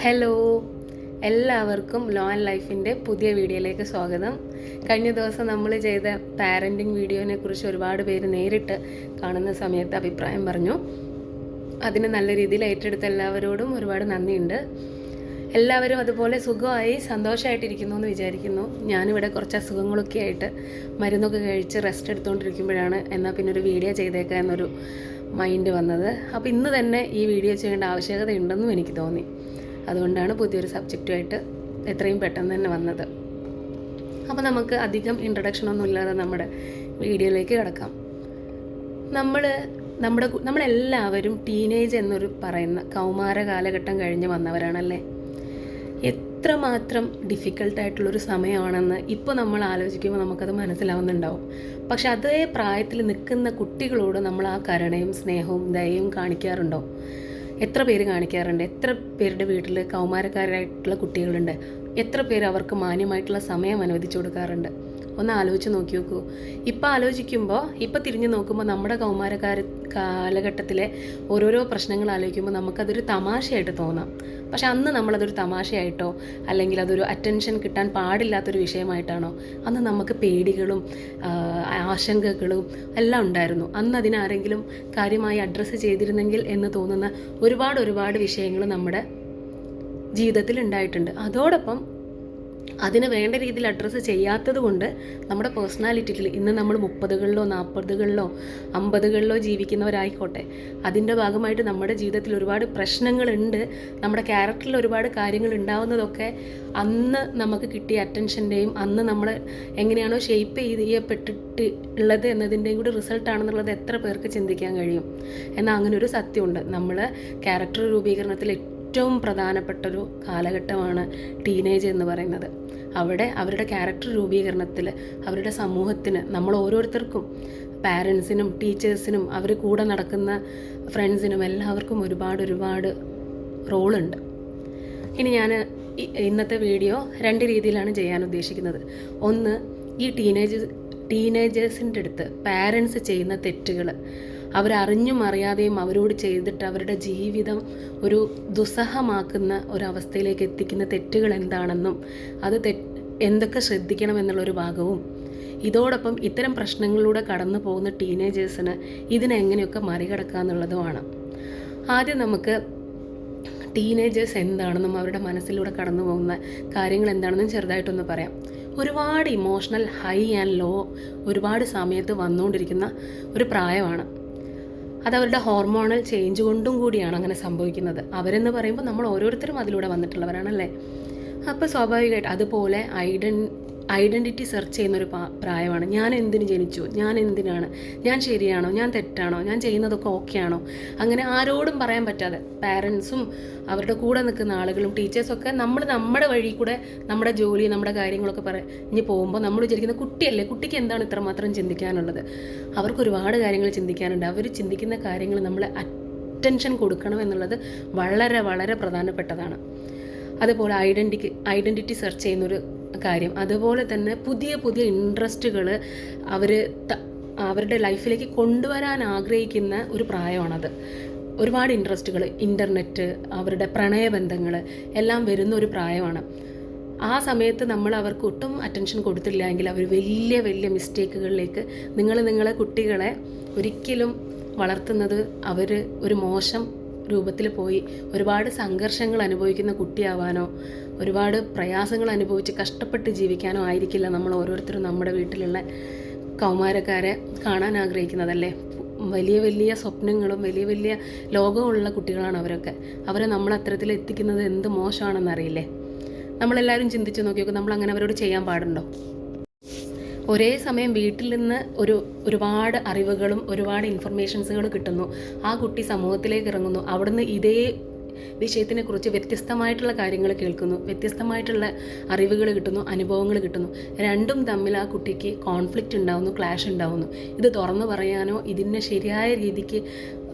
Hello, എല്ലാവർക്കും law and ലൈഫിൻ്റെ പുതിയ വീഡിയോയിലേക്ക് സ്വാഗതം. കഴിഞ്ഞ ദിവസം നമ്മൾ ചെയ്ത പാരൻറ്റിങ് വീഡിയോനെ കുറിച്ച് ഒരുപാട് പേര് നേരിട്ട് കാണുന്ന സമയത്ത് അഭിപ്രായം പറഞ്ഞു. അതിന് നല്ല രീതിയിൽ ഏറ്റെടുത്ത എല്ലാവരോടും ഒരുപാട് നന്ദിയുണ്ട്. എല്ലാവരും അതുപോലെ സുഖമായി സന്തോഷമായിട്ടിരിക്കുന്നു എന്ന് വിചാരിക്കുന്നു. ഞാനിവിടെ കുറച്ച് അസുഖങ്ങളൊക്കെ ആയിട്ട് മരുന്നൊക്കെ കഴിച്ച് റെസ്റ്റ് എടുത്തുകൊണ്ടിരിക്കുമ്പോഴാണ് എന്നാൽ പിന്നെ ഒരു വീഡിയോ ചെയ്തേക്കാം എന്നൊരു മൈൻഡ് വന്നത്. അപ്പോൾ ഇന്ന് തന്നെ ഈ വീഡിയോ ചെയ്യേണ്ട ആവശ്യകത ഉണ്ടെന്നും എനിക്ക് തോന്നി. അതുകൊണ്ടാണ് പുതിയൊരു സബ്ജക്റ്റുമായിട്ട് എത്രയും പെട്ടെന്ന് തന്നെ വന്നത്. അപ്പോൾ നമുക്ക് അധികം ഇൻട്രഡക്ഷനൊന്നും ഇല്ലാതെ നമ്മുടെ വീഡിയോയിലേക്ക് കിടക്കാം. നമ്മളെല്ലാവരും ടീനേജ് എന്നൊരു പറയുന്ന കൗമാര കാലഘട്ടം കഴിഞ്ഞ് വന്നവരാണല്ലേ. എത്രമാത്രം ഡിഫിക്കൽട്ടായിട്ടുള്ളൊരു സമയമാണെന്ന് ഇപ്പോൾ നമ്മൾ ആലോചിക്കുമ്പോൾ നമുക്കത് മനസ്സിലാവുന്നുണ്ടാവും. പക്ഷെ അതേ പ്രായത്തിൽ നിൽക്കുന്ന കുട്ടികളോട് നമ്മൾ ആ കരുണയും സ്നേഹവും ദയയും കാണിക്കാറുണ്ടോ? എത്ര പേര് കാണിക്കാറുണ്ട്? എത്ര പേരുടെ വീട്ടിൽ കൗമാരക്കാരായിട്ടുള്ള കുട്ടികളുണ്ട്? എത്ര പേര് അവർക്ക് മാന്യമായിട്ടുള്ള സമയം അനുവദിച്ചു കൊടുക്കാറുണ്ട്? ഒന്ന് ആലോചിച്ച് നോക്കി നോക്കൂ. ഇപ്പം തിരിഞ്ഞു നോക്കുമ്പോൾ നമ്മുടെ കാലഘട്ടത്തിലെ ഓരോരോ പ്രശ്നങ്ങൾ ആലോചിക്കുമ്പോൾ നമുക്കതൊരു തമാശയായിട്ട് തോന്നാം. പക്ഷെ അന്ന് നമ്മളതൊരു തമാശയായിട്ടോ അല്ലെങ്കിൽ അതൊരു അറ്റൻഷൻ കിട്ടാൻ പാടില്ലാത്തൊരു വിഷയമായിട്ടാണോ? അന്ന് നമുക്ക് പേടികളും ആശങ്കകളും എല്ലാം ഉണ്ടായിരുന്നു. അന്ന് അതിനാരെങ്കിലും കാര്യമായി അഡ്രസ്സ് ചെയ്തിരുന്നെങ്കിൽ എന്ന് തോന്നുന്ന ഒരുപാട് വിഷയങ്ങൾ നമ്മുടെ ജീവിതത്തിൽ ഉണ്ടായിട്ടുണ്ട്. അതോടൊപ്പം അതിന് വേണ്ട രീതിയിൽ അഡ്രസ്സ് ചെയ്യാത്തത് കൊണ്ട് നമ്മുടെ പേഴ്സണാലിറ്റിയിൽ ഇന്ന് നമ്മൾ 30കളിലോ 40കളിലോ 50കളിലോ ജീവിക്കുന്നവരായിക്കോട്ടെ, അതിൻ്റെ ഭാഗമായിട്ട് നമ്മുടെ ജീവിതത്തിൽ ഒരുപാട് പ്രശ്നങ്ങളുണ്ട്. നമ്മുടെ ക്യാരക്ടറിൽ ഒരുപാട് കാര്യങ്ങൾ ഉണ്ടാവുന്നതൊക്കെ അന്ന് നമുക്ക് കിട്ടിയ അറ്റൻഷൻ്റെയും അന്ന് നമ്മൾ എങ്ങനെയാണോ ഷേപ്പ് ചെയ്യപ്പെട്ടിട്ടുള്ളത് എന്നതിൻ്റെയും കൂടി റിസൾട്ടാണെന്നുള്ളത് എത്ര പേർക്ക് ചിന്തിക്കാൻ കഴിയും? എന്നാൽ അങ്ങനെ ഒരു സത്യമുണ്ട്. നമ്മൾ ക്യാരക്ടർ രൂപീകരണത്തിൽ ഏറ്റവും പ്രധാനപ്പെട്ടൊരു കാലഘട്ടമാണ് ടീനേജ് എന്ന് പറയുന്നത്. അവിടെ അവരുടെ ക്യാരക്ടർ രൂപീകരണത്തിൽ അവരുടെ സമൂഹത്തിന് നമ്മൾ ഓരോരുത്തർക്കും, പാരൻസിനും ടീച്ചേഴ്സിനും അവർ കൂടെ നടക്കുന്ന ഫ്രണ്ട്സിനും എല്ലാവർക്കും ഒരുപാട് റോളുണ്ട്. ഇനി ഞാൻ ഇന്നത്തെ വീഡിയോ 2 രീതിയിലാണ് ചെയ്യാൻ ഉദ്ദേശിക്കുന്നത്. ഒന്ന്, ഈ ടീനേജേഴ്സിൻ്റെ അടുത്ത് പാരൻസ് ചെയ്യുന്ന തെറ്റുകൾ, അവരറിഞ്ഞും അറിയാതെയും അവരോട് ചെയ്തിട്ട് അവരുടെ ജീവിതം ഒരു ദുസ്സഹമാക്കുന്ന ഒരവസ്ഥയിലേക്ക് എത്തിക്കുന്ന തെറ്റുകൾ എന്താണെന്നും അത് എന്തൊക്കെ ശ്രദ്ധിക്കണമെന്നുള്ളൊരു ഭാഗവും, ഇതോടൊപ്പം ഇത്തരം പ്രശ്നങ്ങളിലൂടെ കടന്നു പോകുന്ന ടീനേജേഴ്സിന് ഇതിനെങ്ങനെയൊക്കെ മറികടക്കുക എന്നുള്ളതുമാണ്. ആദ്യം നമുക്ക് ടീനേജേഴ്സ് എന്താണെന്നും അവരുടെ മനസ്സിലൂടെ കടന്നു പോകുന്ന കാര്യങ്ങൾ എന്താണെന്നും ചെറുതായിട്ടൊന്ന് പറയാം. ഒരുപാട് ഇമോഷണൽ ഹൈ ആൻഡ് ലോ ഒരുപാട് സമയത്ത് വന്നുകൊണ്ടിരിക്കുന്ന ഒരു പ്രായമാണ്. അതവരുടെ ഹോർമോണൽ ചേഞ്ച് കൊണ്ടും കൂടിയാണ് അങ്ങനെ സംഭവിക്കുന്നത്. അവരെന്ന് പറയുമ്പോൾ നമ്മൾ ഓരോരുത്തരും അതിലൂടെ വന്നിട്ടുള്ളവരാണല്ലേ. അപ്പോൾ സ്വാഭാവികമായിട്ട് അതുപോലെ ഐഡൻറ്റിറ്റി സെർച്ച് ചെയ്യുന്നൊരു പ്രായമാണ്. ഞാൻ എന്തിന് ജനിച്ചു, ഞാൻ എന്തിനാണ്, ഞാൻ ശരിയാണോ, ഞാൻ തെറ്റാണോ, ഞാൻ ചെയ്യുന്നതൊക്കെ ഓക്കെ ആണോ, അങ്ങനെ ആരോടും പറയാൻ പറ്റാതെ പാരൻസും അവരുടെ കൂടെ നിൽക്കുന്ന ആളുകളും ടീച്ചേഴ്സൊക്കെ നമ്മുടെ വഴി കൂടെ നമ്മുടെ ജോലി നമ്മുടെ കാര്യങ്ങളൊക്കെ പറഞ്ഞ് പോകുമ്പോൾ നമ്മൾ വിചാരിക്കുന്ന കുട്ടിയല്ലേ, കുട്ടിക്ക് എന്താണ് ഇത്രമാത്രം ചിന്തിക്കാനുള്ളത്? അവർക്ക് ഒരുപാട് കാര്യങ്ങൾ ചിന്തിക്കാനുണ്ട്. അവർ ചിന്തിക്കുന്ന കാര്യങ്ങൾ നമ്മൾ അറ്റൻഷൻ കൊടുക്കണം എന്നുള്ളത് വളരെ പ്രധാനപ്പെട്ടതാണ്. അതുപോലെ ഐഡൻറ്റിറ്റി സെർച്ച് ചെയ്യുന്നൊരു കാര്യം, അതുപോലെ തന്നെ പുതിയ ഇൻട്രസ്റ്റുകൾ അവരുടെ ലൈഫിലേക്ക് കൊണ്ടുവരാൻ ആഗ്രഹിക്കുന്ന ഒരു പ്രായമാണത്. ഒരുപാട് ഇൻട്രസ്റ്റുകൾ, ഇൻ്റർനെറ്റ്, അവരുടെ പ്രണയബന്ധങ്ങൾ എല്ലാം വരുന്ന ഒരു പ്രായമാണ്. ആ സമയത്ത് നമ്മൾ അവർക്ക് ഒട്ടും അറ്റൻഷൻ കൊടുത്തില്ല എങ്കിൽ അവർ വലിയ മിസ്റ്റേക്കുകളിലേക്ക് നിങ്ങളെ കുട്ടികളെ ഒരിക്കലും വളർത്തുന്നത് അവർ ഒരു മോശം രൂപത്തിൽ പോയി ഒരുപാട് സംഘർഷങ്ങൾ അനുഭവിക്കുന്ന കുട്ടിയാവാനോ ഒരുപാട് പ്രയാസങ്ങൾ അനുഭവിച്ച് കഷ്ടപ്പെട്ട് ജീവിക്കാനോ ആയിരിക്കില്ല നമ്മൾ ഓരോരുത്തരും നമ്മുടെ വീട്ടിലുള്ള കൗമാരക്കാരെ കാണാൻ ആഗ്രഹിക്കുന്നതല്ലേ. വലിയ സ്വപ്നങ്ങളും വലിയ ലോകമുള്ള കുട്ടികളാണ് അവരൊക്കെ. അവരെ നമ്മൾ അത്തരത്തിൽ എത്തിക്കുന്നത് എന്ത് മോശമാണെന്നറിയില്ലേ. നമ്മളെല്ലാവരും ചിന്തിച്ച് നോക്കിയൊക്കെ നമ്മൾ അങ്ങനെ അവരോട് ചെയ്യാൻ പാടുണ്ടോ? ഒരേ സമയം വീട്ടിൽ നിന്ന് ഒരുപാട് അറിവുകളും ഒരുപാട് ഇൻഫർമേഷൻസുകളും കിട്ടുന്നു. ആ കുട്ടി സമൂഹത്തിലേക്ക് ഇറങ്ങുന്നു. അവിടുന്ന് ഇതേ വിഷയത്തിനെ കുറിച്ച് വ്യത്യസ്തമായിട്ടുള്ള കാര്യങ്ങൾ കേൾക്കുന്നു, വ്യത്യസ്തമായിട്ടുള്ള അറിവുകൾ കിട്ടുന്നു, അനുഭവങ്ങൾ കിട്ടുന്നു. രണ്ടും തമ്മിൽ ആ കുട്ടിക്ക് കോൺഫ്ലിക്റ്റ് ഉണ്ടാവുന്നു, ക്ലാഷ് ഉണ്ടാവുന്നു. ഇത് തുറന്നു പറയാനോ ഇതിനെ ശരിയായ രീതിക്ക്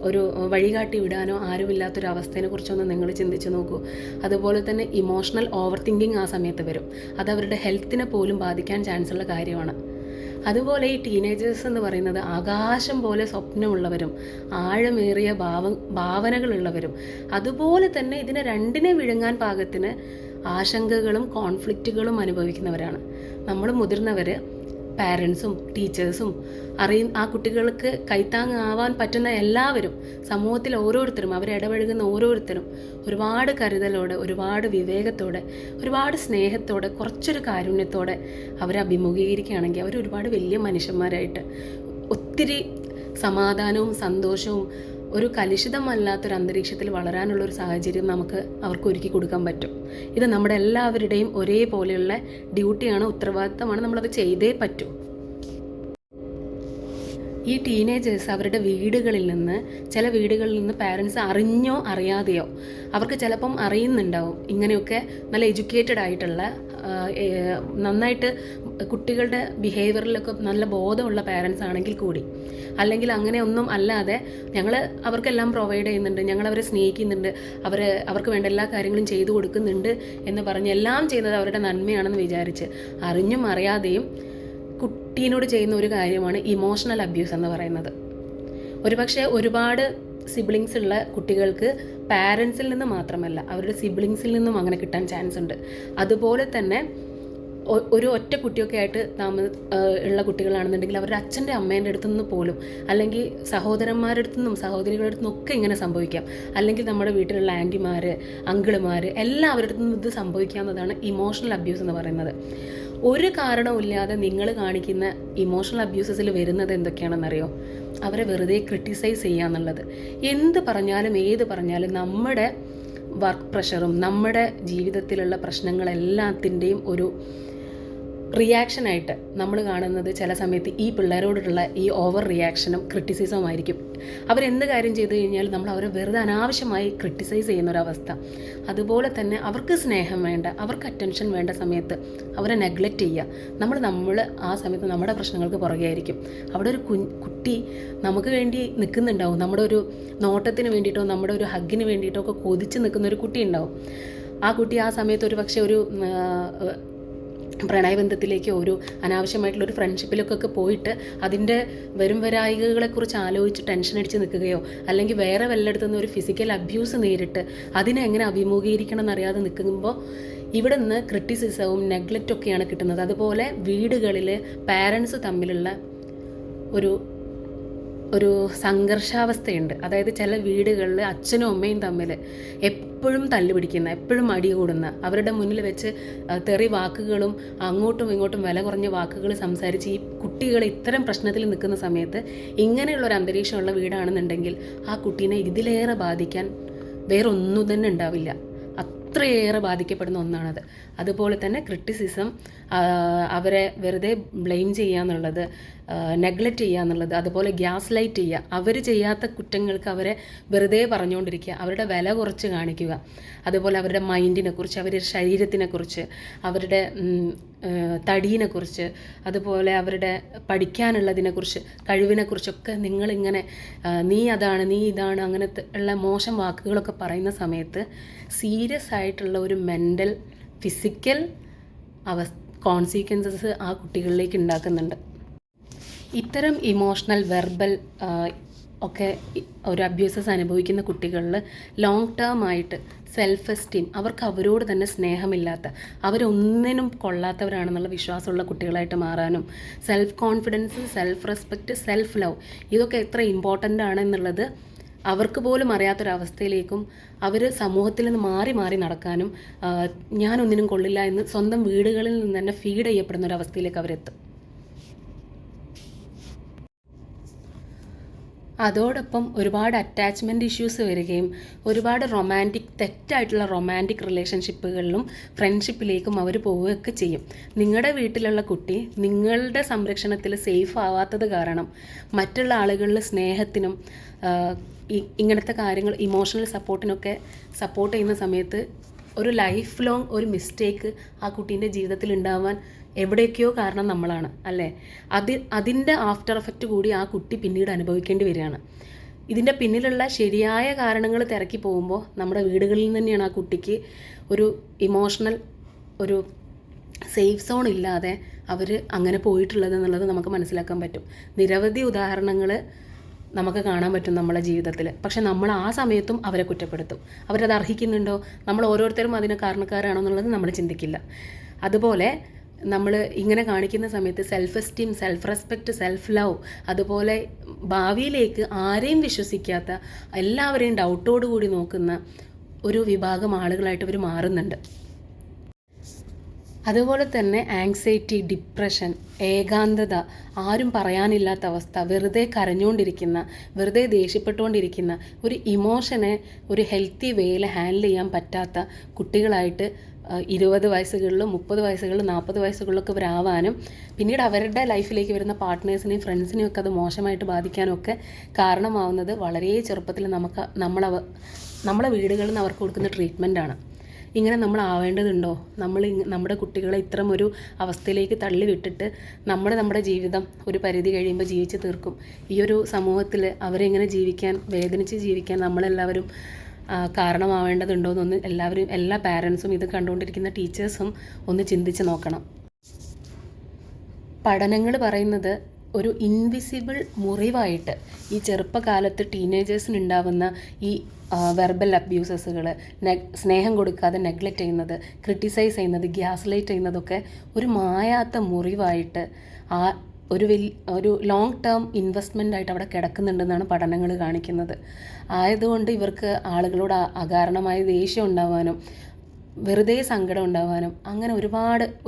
ഒരു വഴികാട്ടി വിടാനോ ആരുമില്ലാത്തൊരു അവസ്ഥയെ കുറിച്ചൊന്ന് നിങ്ങൾ ചിന്തിച്ച് നോക്കൂ. അതുപോലെ തന്നെ ഇമോഷണൽ ഓവർ തിങ്കിങ് ആ സമയത്ത് വരും. അത് അവരുടെ ഹെൽത്തിനെ പോലും ബാധിക്കാൻ ചാൻസ് ഉള്ള കാര്യമാണ്. അതുപോലെ ഈ ടീനേജേഴ്സ് എന്ന് പറയുന്നത് ആകാശം പോലെ സ്വപ്നമുള്ളവരും ആഴമേറിയ ഭാവനകളുള്ളവരും അതുപോലെ തന്നെ ഇതിനെ രണ്ടിനെ വിഴുങ്ങാൻ പാകത്തിന് ആശങ്കകളും കോൺഫ്ലിക്റ്റുകളും അനുഭവിക്കുന്നവരാണ്. നമ്മൾ മുതിർന്നവർ, പാരൻസും ടീച്ചേഴ്സും ആ കുട്ടികൾക്ക് കൈത്താങ്ങാവാൻ പറ്റുന്ന എല്ലാവരും, സമൂഹത്തിൽ ഓരോരുത്തരും, അവരിടപഴകുന്ന ഓരോരുത്തരും ഒരുപാട് കരുതലോടെ, ഒരുപാട് വിവേകത്തോടെ, ഒരുപാട് സ്നേഹത്തോടെ, കുറച്ചൊരു കാരുണ്യത്തോടെ അവരെ അഭിമുഖീകരിക്കുകയാണെങ്കിൽ അവർ ഒരുപാട് വലിയ മനുഷ്യന്മാരായിട്ട് ഒത്തിരി സമാധാനവും സന്തോഷവും ഒരു കലുഷിതമല്ലാത്തൊരു അന്തരീക്ഷത്തിൽ വളരാനുള്ളൊരു സാഹചര്യം നമുക്ക് അവർക്ക് ഒരുക്കി കൊടുക്കാൻ പറ്റും. ഇത് നമ്മുടെ എല്ലാവരുടെയും ഒരേപോലെയുള്ള ഡ്യൂട്ടിയാണ്, ഉത്തരവാദിത്തമാണ്. നമ്മളത് ചെയ്തേ പറ്റൂ. ഈ ടീനേജേഴ്സ് അവരുടെ വീടുകളിൽ നിന്ന്, ചില വീടുകളിൽ നിന്ന് പാരൻസ് അറിഞ്ഞോ അറിയാതെയോ, അവർക്ക് ചിലപ്പം അറിയുന്നുണ്ടാവും ഇങ്ങനെയൊക്കെ നല്ല എഡ്യൂക്കേറ്റഡ് ആയിട്ടുള്ള, നന്നായിട്ട് കുട്ടികളുടെ ബിഹേവിയറിലൊക്കെ നല്ല ബോധമുള്ള പാരൻസ് ആണെങ്കിൽ കൂടി, അല്ലെങ്കിൽ അങ്ങനെ ഒന്നും അല്ലാതെ ഞങ്ങൾ അവർക്കെല്ലാം പ്രൊവൈഡ് ചെയ്യുന്നുണ്ട്, ഞങ്ങൾ അവരെ സ്നേഹിക്കുന്നുണ്ട്, അവർക്ക് വേണ്ട എല്ലാ കാര്യങ്ങളും ചെയ്തു കൊടുക്കുന്നുണ്ട് എന്ന് പറഞ്ഞ് എല്ലാം ചെയ്യുന്നത് അവരുടെ നന്മയാണെന്ന് വിചാരിച്ച് അറിഞ്ഞും അറിയാതെയും കുട്ടീനോട് ചെയ്യുന്ന ഒരു കാര്യമാണ് ഇമോഷണൽ അബ്യൂസ് എന്ന് പറയുന്നത്. ഒരുപക്ഷെ ഒരുപാട് സിബ്ലിങ്സ് ഉള്ള കുട്ടികൾക്ക് പാരൻസിൽ നിന്ന് മാത്രമല്ല അവരുടെ സിബ്ലിങ്സിൽ നിന്നും അങ്ങനെ കിട്ടാൻ ചാൻസ് ഉണ്ട്. അതുപോലെ തന്നെ ഒരു ഒറ്റ കുട്ടിയൊക്കെ ആയിട്ട് ഉള്ള കുട്ടികളാണെന്നുണ്ടെങ്കിൽ അവരുടെ അച്ഛൻ്റെ അമ്മേൻ്റെ അടുത്തു നിന്ന് പോലും, അല്ലെങ്കിൽ സഹോദരന്മാരുടെ അടുത്തു നിന്നും സഹോദരികളുടെ അടുത്തു നിന്നൊക്കെ ഇങ്ങനെ സംഭവിക്കാം. അല്ലെങ്കിൽ നമ്മുടെ വീട്ടിലുള്ള ആൻറ്റിമാർ, അങ്കിളുമാർ, എല്ലാവരുടെ അടുത്തു നിന്നും ഇത് സംഭവിക്കാവുന്നതാണ് ഇമോഷണൽ അബ്യൂസ് എന്ന് പറയുന്നത്. ഒരു കാരണവുമില്ലാതെ നിങ്ങൾ കാണിക്കുന്ന ഇമോഷണൽ അബ്യൂസസിൽ വരുന്നത് എന്തൊക്കെയാണെന്നറിയോ? അവരെ വെറുതെ ക്രിട്ടിസൈസ് ചെയ്യുക എന്നുള്ളത്. എന്ത് പറഞ്ഞാലും ഏത് പറഞ്ഞാലും നമ്മുടെ വർക്ക് പ്രഷറും നമ്മുടെ ജീവിതത്തിലുള്ള പ്രശ്നങ്ങളെല്ലാത്തിൻ്റെയും ഒരു റിയാക്ഷനായിട്ട് നമ്മൾ കാണുന്നത് ചില സമയത്ത് ഈ പിള്ളേരോടുള്ള ഈ ഓവർ റിയാക്ഷനും ക്രിറ്റിസിസവും ആയിരിക്കും. അവരെന്ത് കാര്യം ചെയ്തു കഴിഞ്ഞാൽ നമ്മൾ അവരെ വെറുതെ അനാവശ്യമായി ക്രിട്ടിസൈസ് ചെയ്യുന്നൊരവസ്ഥ. അതുപോലെ തന്നെ അവർക്ക് സ്നേഹം വേണ്ട, അവർക്ക് അറ്റൻഷൻ വേണ്ട സമയത്ത് അവരെ നെഗ്ലക്റ്റ് ചെയ്യുക. നമ്മൾ ആ സമയത്ത് നമ്മുടെ പ്രശ്നങ്ങൾക്ക് പുറകെ ആയിരിക്കും. അവിടെ ഒരു കുട്ടി നമുക്ക് വേണ്ടി നിൽക്കുന്നുണ്ടാവും, നമ്മുടെ ഒരു നോട്ടത്തിന് വേണ്ടിയിട്ടോ നമ്മുടെ ഒരു ഹഗ്ഗിന് വേണ്ടിയിട്ടോ ഒക്കെ കൊതിച്ച് നിൽക്കുന്ന ഒരു കുട്ടി ഉണ്ടാവും. ആ കുട്ടി ആ സമയത്ത് ഒരു പക്ഷേ ഒരു പ്രണയബന്ധത്തിലേക്കോ ഒരു അനാവശ്യമായിട്ടുള്ളൊരു ഫ്രണ്ട്ഷിപ്പിലേക്കൊക്കെ പോയിട്ട് അതിൻ്റെ വരും വരായികകളെക്കുറിച്ച് ആലോചിച്ച് ടെൻഷൻ അടിച്ച് നിൽക്കുകയോ, അല്ലെങ്കിൽ വേറെ വല്ലയിടത്തുനിന്ന് ഒരു ഫിസിക്കൽ അബ്യൂസ് നേരിട്ട് അതിനെ എങ്ങനെ അഭിമുഖീകരിക്കണം എന്നറിയാതെ നിൽക്കുമ്പോൾ ഇവിടെ നിന്ന് ക്രിറ്റിസിസവും നെഗ്ലക്റ്റൊക്കെയാണ് കിട്ടുന്നത്. അതുപോലെ വീടുകളിൽ പാരൻസ് തമ്മിലുള്ള ഒരു സംഘർഷാവസ്ഥയുണ്ട്. അതായത് ചില വീടുകളിൽ അച്ഛനും അമ്മയും തമ്മിൽ എപ്പോഴും തല്ലുപിടിക്കുന്ന, എപ്പോഴും അടി കൂടുന്ന, അവരുടെ മുന്നിൽ വെച്ച് തെറി വാക്കുകളും അങ്ങോട്ടും ഇങ്ങോട്ടും വില കുറഞ്ഞ വാക്കുകൾ സംസാരിച്ച് ഈ കുട്ടികൾ ഇത്തരം പ്രശ്നത്തിൽ നിൽക്കുന്ന സമയത്ത് ഇങ്ങനെയുള്ളൊരു അന്തരീക്ഷമുള്ള വീടാണെന്നുണ്ടെങ്കിൽ ആ കുട്ടീനെ ഇതിലേറെ ബാധിക്കാൻ വേറൊന്നും തന്നെ ഉണ്ടാവില്ല. അത്രയേറെ ബാധിക്കപ്പെടുന്ന ഒന്നാണത്. അതുപോലെ തന്നെ ക്രിറ്റിസിസം, അവരെ വെറുതെ ബ്ലെയിം ചെയ്യുക എന്നുള്ളത്, നെഗ്ലക്റ്റ് ചെയ്യുക എന്നുള്ളത്, അതുപോലെ ഗ്യാസ് ലൈറ്റ് ചെയ്യുക, അവർ ചെയ്യാത്ത കുറ്റങ്ങൾക്ക് അവരെ വെറുതെ പറഞ്ഞുകൊണ്ടിരിക്കുക, അവരുടെ വില കുറച്ച് കാണിക്കുക. അതുപോലെ അവരുടെ മൈൻഡിനെക്കുറിച്ച്, അവരുടെ ശരീരത്തിനെക്കുറിച്ച്, അവരുടെ തടീനെക്കുറിച്ച്, അതുപോലെ അവരുടെ പഠിക്കാനുള്ളതിനെക്കുറിച്ച്, കഴിവിനെക്കുറിച്ചൊക്കെ നിങ്ങളിങ്ങനെ നീ അതാണ്, നീ ഇതാണ്, അങ്ങനത്തെ ഉള്ള മോശം വാക്കുകളൊക്കെ പറയുന്ന സമയത്ത് സീരിയസ് ആയിട്ടുള്ള ഒരു മെൻ്റൽ, ഫിസിക്കൽ കോൺസിക്വൻസസ് ആ കുട്ടികളിലേക്ക് ഉണ്ടാക്കുന്നുണ്ട്. ഇത്തരം ഇമോഷണൽ, വെർബൽ ഒക്കെ ഒരു അബ്യൂസസ് അനുഭവിക്കുന്ന കുട്ടികളിൽ ലോങ് ടേം ആയിട്ട് സെൽഫ് എസ്റ്റീം, അവർക്ക് അവരോട് തന്നെ സ്നേഹമില്ലാത്ത, അവരൊന്നിനും കൊള്ളാത്തവരാണെന്നുള്ള വിശ്വാസമുള്ള കുട്ടികളായിട്ട് മാറാനും, self confidence, self respect, self love, ഇതൊക്കെ എത്ര ഇമ്പോർട്ടൻ്റ് ആണെന്നുള്ളത് അവർക്ക് പോലും അറിയാത്തൊരവസ്ഥയിലേക്കും അവർ സമൂഹത്തിൽ നിന്ന് മാറി മാറി നടക്കാനും, ഞാനൊന്നിനും കൊള്ളില്ല എന്ന് സ്വന്തം വീടുകളിൽ നിന്ന് തന്നെ ഫീഡ് ചെയ്യപ്പെടുന്ന ഒരു അവസ്ഥയിലേക്ക് അവരെത്തും. അതോടൊപ്പം ഒരുപാട് അറ്റാച്ച്മെൻറ്റ് ഇഷ്യൂസ് വരികയും ഒരുപാട് തെറ്റായിട്ടുള്ള റൊമാൻറ്റിക് റിലേഷൻഷിപ്പുകളിലും ഫ്രണ്ട്ഷിപ്പിലേക്കും അവർ പോവുകയൊക്കെ ചെയ്യും. നിങ്ങളുടെ വീട്ടിലുള്ള കുട്ടി നിങ്ങളുടെ സംരക്ഷണത്തിൽ സേഫ് ആവാത്തത് കാരണം മറ്റുള്ള ആളുകളിൽ സ്നേഹത്തിനും ഇങ്ങനത്തെ കാര്യങ്ങൾ, ഇമോഷണൽ സപ്പോർട്ടിനൊക്കെ സപ്പോർട്ട് ചെയ്യുന്ന സമയത്ത് ഒരു ലൈഫ് ലോങ് ഒരു മിസ്റ്റേക്ക് ആ കുട്ടീൻ്റെ ജീവിതത്തിൽ ഉണ്ടാവാൻ എവിടെയൊക്കെയോ കാരണം നമ്മളാണ്, അല്ലേ? അതിൻ്റെ ആഫ്റ്റർ എഫക്റ്റ് കൂടി ആ കുട്ടി പിന്നീട് അനുഭവിക്കേണ്ടി വരികയാണ്. ഇതിൻ്റെ പിന്നിലുള്ള ശരിയായ കാരണങ്ങൾ തിരക്കി പോകുമ്പോൾ നമ്മുടെ വീടുകളിൽ നിന്ന് തന്നെയാണ് ആ കുട്ടിക്ക് ഒരു ഇമോഷണൽ, ഒരു സേഫ് സോൺ ഇല്ലാതെ അവർ അങ്ങനെ പോയിട്ടുള്ളത് എന്നുള്ളത് നമുക്ക് മനസ്സിലാക്കാൻ പറ്റും. നിരവധി ഉദാഹരണങ്ങൾ നമുക്ക് കാണാൻ പറ്റും നമ്മളെ ജീവിതത്തിൽ. പക്ഷെ നമ്മൾ ആ സമയത്തും അവരെ കുറ്റപ്പെടുത്തും. അവരത് അർഹിക്കുന്നുണ്ടോ, നമ്മൾ ഓരോരുത്തരും അതിന് കാരണക്കാരാണോ എന്നുള്ളത് നമ്മൾ ചിന്തിക്കില്ല. അതുപോലെ നമ്മൾ ഇങ്ങനെ കാണിക്കുന്ന സമയത്ത് self esteem, self respect, self love, അതുപോലെ ഭാവിയിലേക്ക് ആരെയും വിശ്വസിക്കാത്ത, എല്ലാവരെയും ഡൗട്ടോടു കൂടി നോക്കുന്ന ഒരു വിഭാഗം ആളുകളായിട്ട് അവർ മാറുന്നുണ്ട്. അതുപോലെ തന്നെ ആങ്സൈറ്റി, ഡിപ്രഷൻ, ഏകാന്തത, ആരും പറയാനില്ലാത്ത അവസ്ഥ, വെറുതെ കരഞ്ഞുകൊണ്ടിരിക്കുന്ന, വെറുതെ ദേഷ്യപ്പെട്ടുകൊണ്ടിരിക്കുന്ന, ഒരു ഇമോഷനെ ഒരു ഹെൽത്തി വേയിൽ ഹാൻഡിൽ ചെയ്യാൻ പറ്റാത്ത കുട്ടികളായിട്ട് 20 വയസ്സുകളിലും 30 വയസ്സുകളിലും 40 വയസ്സുകളിലൊക്കെ ഇവരാവാനും പിന്നീട് അവരുടെ ലൈഫിലേക്ക് വരുന്ന പാർട്ട്നേഴ്സിനെയും ഫ്രണ്ട്സിനെയും ഒക്കെ അത് മോശമായിട്ട് ബാധിക്കാനൊക്കെ കാരണമാവുന്നത് വളരെ ചെറുപ്പത്തിൽ നമ്മളെ വീടുകളിൽ നിന്ന് അവർക്ക് കൊടുക്കുന്ന ട്രീറ്റ്മെൻറ്റാണ്. ഇങ്ങനെ നമ്മൾ ആവേണ്ടതുണ്ടോ? നമ്മുടെ കുട്ടികളെ ഇത്തരം ഒരു അവസ്ഥയിലേക്ക് തള്ളി വിട്ടിട്ട് നമ്മുടെ ജീവിതം ഒരു പരിധി കഴിയുമ്പോൾ ജീവിച്ച് തീർക്കും. ഈ ഒരു സമൂഹത്തിൽ അവരെങ്ങനെ വേദനിച്ച് ജീവിക്കാൻ നമ്മളെല്ലാവരും കാരണമാവേണ്ടതുണ്ടോ എന്നൊന്ന് എല്ലാ പാരൻസും ഇത് കണ്ടുകൊണ്ടിരിക്കുന്ന ടീച്ചേഴ്സും ഒന്ന് ചിന്തിച്ച് നോക്കണം. പഠനങ്ങൾ പറയുന്നത് ഒരു ഇൻവിസിബിൾ മുറിവായിട്ട് ഈ ചെറുപ്പകാലത്ത് ടീനേജേഴ്സിനുണ്ടാവുന്ന ഈ വെർബൽ അബ്യൂസസുകൾ, സ്നേഹം കൊടുക്കാതെ നെഗ്ലക്റ്റ് ചെയ്യുന്നത്, ക്രിട്ടിസൈസ് ചെയ്യുന്നത്, ഗ്യാസ് ലൈറ്റ് ചെയ്യുന്നതൊക്കെ ഒരു മായാത്ത മുറിവായിട്ട് ഒരു ലോങ് ടേം ഇൻവെസ്റ്റ്മെൻ്റ് ആയിട്ട് അവിടെ കിടക്കുന്നുണ്ടെന്നാണ് പഠനങ്ങൾ കാണിക്കുന്നത്. ആയതുകൊണ്ട് ഇവർക്ക് ആളുകളോട് അകാരണമായ ദേഷ്യം ഉണ്ടാവാനും വെറുതെ സങ്കടം ഉണ്ടാവാനും അങ്ങനെ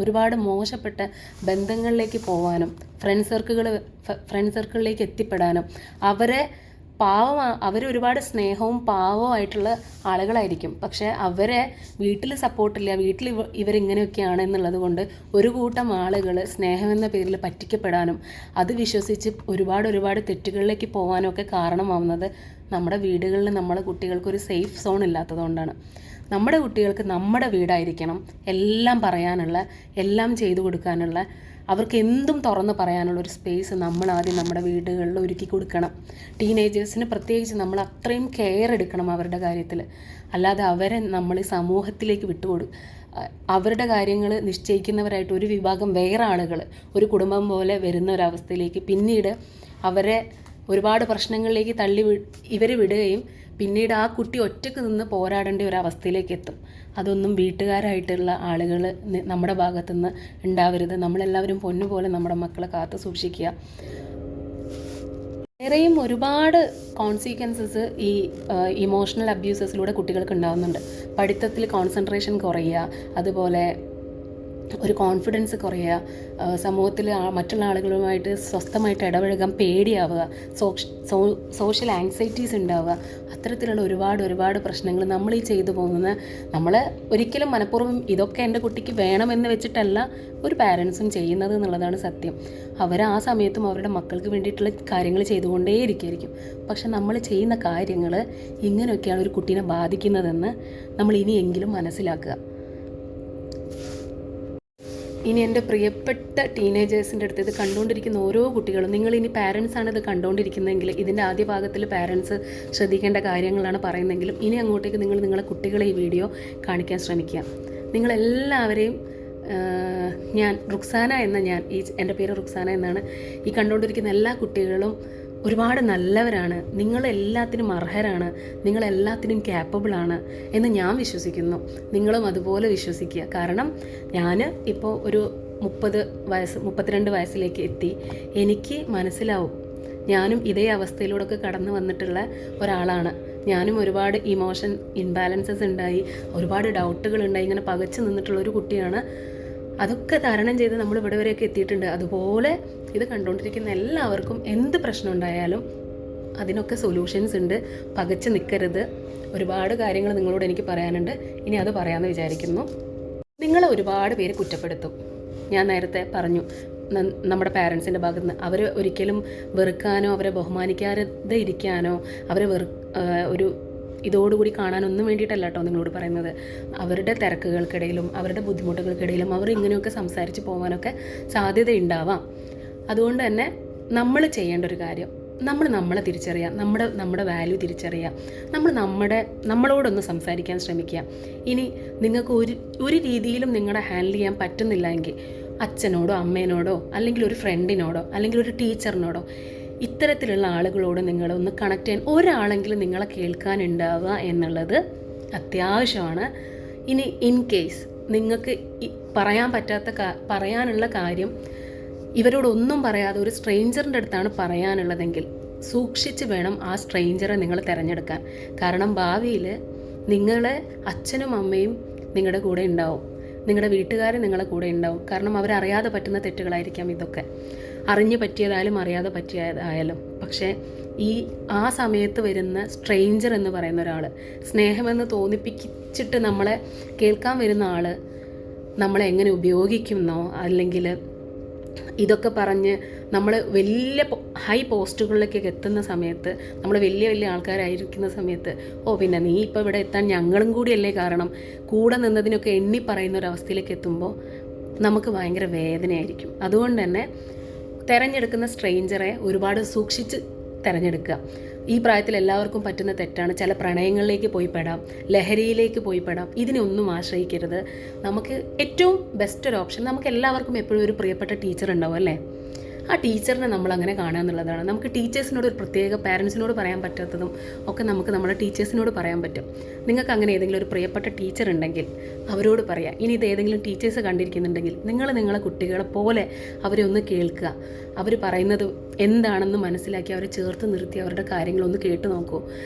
ഒരുപാട് മോശപ്പെട്ട ബന്ധങ്ങളിലേക്ക് പോവാനും ഫ്രണ്ട് സർക്കിളിലേക്ക് എത്തിപ്പെടാനും അവരൊരുപാട് സ്നേഹവും പാവമായിട്ടുള്ള ആളുകളായിരിക്കും. പക്ഷേ അവരെ വീട്ടിൽ സപ്പോർട്ടില്ല, വീട്ടിൽ ഇവരിങ്ങനെയൊക്കെയാണ് എന്നുള്ളത് കൊണ്ട് ഒരു കൂട്ടം ആളുകൾ സ്നേഹമെന്ന പേരിൽ പറ്റിക്കപ്പെടാനും അത് വിശ്വസിച്ച് ഒരുപാട് തെറ്റുകളിലേക്ക് പോകാനും ഒക്കെ കാരണമാവുന്നത് നമ്മുടെ വീടുകളിൽ നമ്മളെ കുട്ടികൾക്കൊരു സേഫ് സോൺ ഇല്ലാത്തതുകൊണ്ടാണ്. നമ്മുടെ കുട്ടികൾക്ക് നമ്മുടെ വീടായിരിക്കണം, എല്ലാം പറയാനുള്ള, എല്ലാം ചെയ്തു കൊടുക്കാനുള്ള, അവർക്ക് എന്തും തുറന്ന് പറയാനുള്ള ഒരു സ്പേസ് നമ്മൾ ആദ്യം നമ്മുടെ വീടുകളിൽ ഒരുക്കി കൊടുക്കണം. ടീനേജേഴ്സിന് പ്രത്യേകിച്ച് നമ്മൾ അത്രയും കെയർ എടുക്കണം അവരുടെ കാര്യത്തിൽ. അല്ലാതെ അവരെ നമ്മൾ സമൂഹത്തിലേക്ക് അവരുടെ കാര്യങ്ങൾ നിശ്ചയിക്കുന്നവരായിട്ട് ഒരു വിഭാഗം വേറെ ആളുകൾ ഒരു കുടുംബം പോലെ വരുന്ന ഒരവസ്ഥയിലേക്ക് പിന്നീട് അവരെ ഒരുപാട് പ്രശ്നങ്ങളിലേക്ക് ഇവർ വിടുകയും പിന്നീട് ആ കുട്ടി ഒറ്റയ്ക്ക് നിന്ന് പോരാടേണ്ട ഒരു അവസ്ഥയിലേക്ക് എത്തും. അതൊന്നും വീട്ടുകാരായിട്ടുള്ള ആളുകൾ നമ്മുടെ ഭാഗത്തുനിന്ന് ഉണ്ടാവരുത്. നമ്മളെല്ലാവരും പൊന്നുപോലെ നമ്മുടെ മക്കളെ കാത്തു സൂക്ഷിക്കുക. വേറെയും ഒരുപാട് കോൺസിക്വൻസസ് ഈ ഇമോഷണൽ അബ്യൂസസിലൂടെ കുട്ടികൾക്ക് ഉണ്ടാകുന്നുണ്ട്. പഠിത്തത്തിൽ കോൺസെൻട്രേഷൻ കുറയുക, അതുപോലെ ഒരു കോൺഫിഡൻസ് കുറയുക, സമൂഹത്തിൽ മറ്റുള്ള ആളുകളുമായിട്ട് സ്വസ്ഥമായിട്ട് ഇടപഴകാൻ പേടിയാവുക, സോഷ്യൽ ആങ്സൈറ്റീസ് ഉണ്ടാവുക, അത്തരത്തിലുള്ള ഒരുപാട് പ്രശ്നങ്ങൾ നമ്മൾ ഈ ചെയ്തു പോകുന്ന, നമ്മൾ ഒരിക്കലും മനഃപൂർവ്വം ഇതൊക്കെ എൻ്റെ കുട്ടിക്ക് വേണമെന്ന് വെച്ചിട്ടല്ല ഒരു പാരൻസും ചെയ്യുന്നത് എന്നുള്ളതാണ് സത്യം. അവർ ആ സമയത്തും അവരുടെ മക്കൾക്ക് വേണ്ടിയിട്ടുള്ള കാര്യങ്ങൾ ചെയ്തുകൊണ്ടേയിരിക്കും. പക്ഷെ നമ്മൾ ചെയ്യുന്ന കാര്യങ്ങൾ ഇങ്ങനെയൊക്കെയാണ് ഒരു കുട്ടീനെ ബാധിക്കുന്നതെന്ന് നമ്മൾ ഇനിയെങ്കിലും മനസ്സിലാക്കുക. ഇനി എൻ്റെ പ്രിയപ്പെട്ട ടീനേജേഴ്സിൻ്റെ അടുത്ത് ഇത് കണ്ടുകൊണ്ടിരിക്കുന്ന ഓരോ കുട്ടികളും, നിങ്ങളിനി പാരൻസാണ് ഇത് കണ്ടുകൊണ്ടിരിക്കുന്നതെങ്കിൽ ഇതിൻ്റെ ആദ്യ ഭാഗത്തിൽ പാരൻസ് ശ്രദ്ധിക്കേണ്ട കാര്യങ്ങളാണ് പറയുന്നതെങ്കിലും ഇനി അങ്ങോട്ടേക്ക് നിങ്ങളെ കുട്ടികളെ ഈ വീഡിയോ കാണിക്കാൻ ശ്രമിക്കുക. നിങ്ങളെല്ലാവരെയും ഞാൻ എൻ്റെ പേര് റുക്സാന എന്നാണ്. ഈ കണ്ടുകൊണ്ടിരിക്കുന്ന എല്ലാ കുട്ടികളും ഒരുപാട് നല്ലവരാണ്, നിങ്ങളെല്ലാത്തിനും അർഹരാണ്, നിങ്ങളെല്ലാത്തിനും ക്യാപ്പബിളാണ് എന്ന് ഞാൻ വിശ്വസിക്കുന്നു. നിങ്ങളും അതുപോലെ വിശ്വസിക്കുക. കാരണം ഞാൻ ഇപ്പോൾ ഒരു 32 വയസ്സിലേക്ക് എത്തി. എനിക്ക് മനസ്സിലാവും, ഞാനും ഇതേ അവസ്ഥയിലൂടെയൊക്കെ കടന്നു വന്നിട്ടുള്ള ഒരാളാണ്. ഞാനും ഒരുപാട് ഇമോഷൻ ഇംബാലൻസസ് ഉണ്ടായി, ഒരുപാട് ഡൗട്ടുകൾ ഉണ്ടായി, ഇങ്ങനെ പകച്ചു നിന്നിട്ടുള്ള ഒരു കുട്ടിയാണ്. അതൊക്കെ തരണം ചെയ്ത് നമ്മൾ ഇവിടെ വരെയൊക്കെ എത്തിയിട്ടുണ്ട്. അതുപോലെ ഇത് കണ്ടുകൊണ്ടിരിക്കുന്ന എല്ലാവർക്കും എന്ത് പ്രശ്നം ഉണ്ടായാലും അതിനൊക്കെ സൊല്യൂഷൻസ് ഉണ്ട്. പകച്ച് നിൽക്കരുത്. ഒരുപാട് കാര്യങ്ങൾ നിങ്ങളോട് എനിക്ക് പറയാനുണ്ട്. ഇനി അത് പറയാമെന്ന് വിചാരിക്കുന്നു. നിങ്ങളെ ഒരുപാട് പേര് കുറ്റപ്പെടുത്തും. ഞാൻ നേരത്തെ പറഞ്ഞു, നമ്മുടെ പാരൻസിൻ്റെ ഭാഗത്ത് നിന്ന് അവർ ഒരിക്കലും വെറുക്കാനോ അവരെ ബഹുമാനിക്കാതെ ഇരിക്കാനോ അവരെ ഒരു ഇതോടുകൂടി കാണാനൊന്നും വേണ്ടിയിട്ടല്ല കേട്ടോ നിങ്ങളോട് പറയുന്നത്. അവരുടെ തിരക്കുകൾക്കിടയിലും അവരുടെ ബുദ്ധിമുട്ടുകൾക്കിടയിലും അവർ ഇങ്ങനെയൊക്കെ സംസാരിച്ച് പോകാനൊക്കെ സാധ്യതയുണ്ടാവാം. അതുകൊണ്ട് തന്നെ നമ്മൾ ചെയ്യേണ്ട ഒരു കാര്യം, നമ്മളെ തിരിച്ചറിയുക, നമ്മുടെ വാല്യൂ തിരിച്ചറിയുക, നമ്മളോടൊന്ന് സംസാരിക്കാൻ ശ്രമിക്കുക. ഇനി നിങ്ങൾക്ക് ഒരു രീതിയിലും നിങ്ങളെ ഹാൻഡിൽ ചെയ്യാൻ പറ്റുന്നില്ല എങ്കിൽ അച്ഛനോടോ അമ്മേനോടോ അല്ലെങ്കിൽ ഒരു ഫ്രണ്ടിനോടോ അല്ലെങ്കിൽ ഒരു ടീച്ചറിനോടോ ഇത്തരത്തിലുള്ള ആളുകളോട് നിങ്ങളൊന്ന് കണക്ട് ചെയ്യാൻ ഒരാളെങ്കിലും നിങ്ങളെ കേൾക്കാനുണ്ടാവുക എന്നുള്ളത് അത്യാവശ്യമാണ്. ഇനി ഇൻ കേസ് നിങ്ങൾക്ക് പറയാനുള്ള കാര്യം ഇവരോടൊന്നും പറയാതെ ഒരു സ്ട്രേഞ്ചറിൻ്റെ അടുത്താണ് പറയാനുള്ളതെങ്കിൽ സൂക്ഷിച്ച് വേണം ആ സ്ട്രേഞ്ചറെ നിങ്ങൾ തിരഞ്ഞെടുക്കാൻ. കാരണം ഭാവിയിൽ നിങ്ങളെ അച്ഛനും അമ്മയും നിങ്ങളുടെ കൂടെ ഉണ്ടാവും, നിങ്ങളുടെ വീട്ടുകാർ നിങ്ങളുടെ കൂടെ ഉണ്ടാവും. കാരണം അവരറിയാതെ പറ്റുന്ന തെറ്റുകളായിരിക്കാം ഇതൊക്കെ, അറിഞ്ഞു പറ്റിയതായാലും അറിയാതെ പറ്റിയതായാലും. പക്ഷേ ആ സമയത്ത് വരുന്ന സ്ട്രേഞ്ചർ എന്ന് പറയുന്ന ഒരാൾ, സ്നേഹമെന്ന് തോന്നിപ്പിച്ചിട്ട് നമ്മളെ കേൾക്കാൻ വരുന്ന ആൾ നമ്മളെ എങ്ങനെ ഉപയോഗിക്കുന്നോ, അല്ലെങ്കിൽ ഇതൊക്കെ പറഞ്ഞ് നമ്മൾ വലിയ ഹൈ പോസ്റ്റുകളിലേക്കൊക്കെ എത്തുന്ന സമയത്ത്, നമ്മൾ വലിയ വലിയ ആൾക്കാരായിരിക്കുന്ന സമയത്ത്, പിന്നെ നീ ഇപ്പോൾ ഇവിടെ എത്താൻ ഞങ്ങളും കൂടിയല്ലേ കാരണം, കൂടെ നിന്നതിനൊക്കെ എണ്ണി പറയുന്ന ഒരവസ്ഥയിലേക്ക് എത്തുമ്പോൾ നമുക്ക് ഭയങ്കര വേദനയായിരിക്കും. അതുകൊണ്ട് തന്നെ തിരഞ്ഞെടുക്കുന്ന സ്ട്രേഞ്ചറെ ഒരുപാട് സൂക്ഷിച്ച് തിരഞ്ഞെടുക്കുക. ഈ പ്രായത്തിൽ എല്ലാവർക്കും പറ്റുന്ന തെറ്റാണ്. ചില പ്രണയങ്ങളിലേക്ക് പോയി പെടാം, ലഹരിയിലേക്ക് പോയി പെടാം. ഇതിനൊന്നും ആശ്രയിക്കരുത്. നമുക്ക് ഏറ്റവും ബെസ്റ്റ് ഒരു ഓപ്ഷൻ, നമുക്ക് എല്ലാവർക്കും എപ്പോഴും ഒരു പ്രിയപ്പെട്ട ടീച്ചർ ഉണ്ടാവും അല്ലേ? ആ ടീച്ചറിനെ നമ്മളങ്ങനെ കാണുക എന്നുള്ളതാണ്. നമുക്ക് ടീച്ചേഴ്സിനോട് ഒരു പ്രത്യേക, പാരൻസിനോട് പറയാൻ പറ്റാത്തതും ഒക്കെ നമുക്ക് നമ്മുടെ ടീച്ചേഴ്സിനോട് പറയാൻ പറ്റും. നിങ്ങൾക്ക് അങ്ങനെ ഏതെങ്കിലും ഒരു പ്രിയപ്പെട്ട ടീച്ചർ ഉണ്ടെങ്കിൽ അവരോട് പറയാം. ഇനി ഇത് ഏതെങ്കിലും ടീച്ചേഴ്സ് കണ്ടിരിക്കുന്നുണ്ടെങ്കിൽ നിങ്ങളെ കുട്ടികളെ പോലെ അവരെ ഒന്ന് കേൾക്കുക. അവർ പറയുന്നത് എന്താണെന്ന് മനസ്സിലാക്കി അവരെ ചേർത്ത് നിർത്തി അവരുടെ കാര്യങ്ങളൊന്ന് കേട്ട് നോക്കൂ.